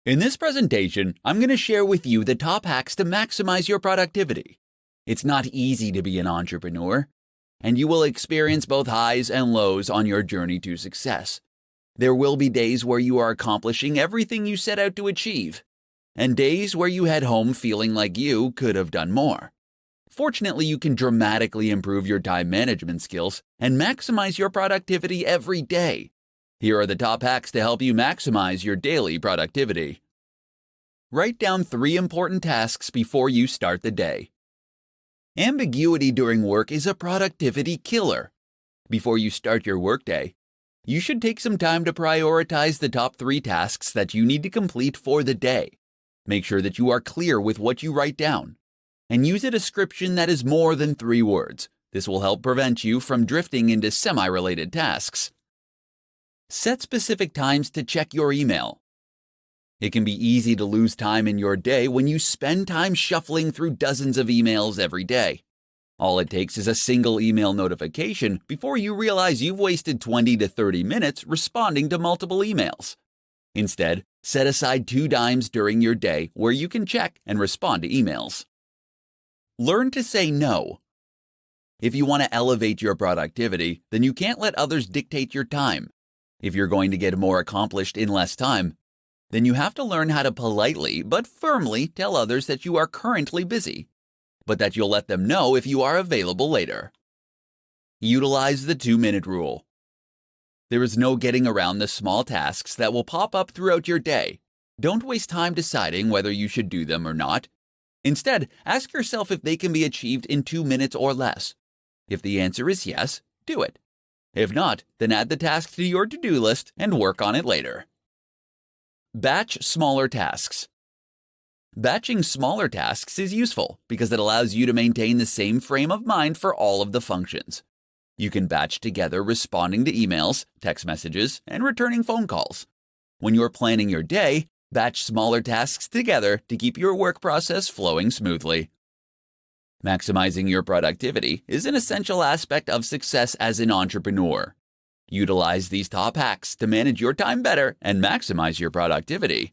In this presentation, I'm going to share with you the top hacks to maximize your productivity. It's not easy to be an entrepreneur, and you will experience both highs and lows on your journey to success. There will be days where you are accomplishing everything you set out to achieve, and days where you head home feeling like you could have done more. Fortunately, you can dramatically improve your time management skills and maximize your productivity every day. Here are the top hacks to help you maximize your daily productivity. Write down 3 important tasks before you start the day. Ambiguity during work is a productivity killer. Before you start your workday, you should take some time to prioritize the top 3 tasks that you need to complete for the day. Make sure that you are clear with what you write down, and use a description that is more than 3 words. This will help prevent you from drifting into semi-related tasks. Set specific times to check your email. It can be easy to lose time in your day when you spend time shuffling through dozens of emails every day. All it takes is a single email notification before you realize you've wasted 20 to 30 minutes responding to multiple emails. Instead, set aside 2 times during your day where you can check and respond to emails. Learn to say no. If you want to elevate your productivity, then you can't let others dictate your time. If you're going to get more accomplished in less time, then you have to learn how to politely but firmly tell others that you are currently busy, but that you'll let them know if you are available later. Utilize the 2-minute rule. There is no getting around the small tasks that will pop up throughout your day. Don't waste time deciding whether you should do them or not. Instead, ask yourself if they can be achieved in 2 minutes or less. If the answer is yes, do it. If not, then add the task to your to-do list and work on it later. Batch smaller tasks. Batching smaller tasks is useful because it allows you to maintain the same frame of mind for all of the functions. You can batch together responding to emails, text messages, and returning phone calls. When you're planning your day, batch smaller tasks together to keep your work process flowing smoothly. Maximizing your productivity is an essential aspect of success as an entrepreneur. Utilize these top hacks to manage your time better and maximize your productivity.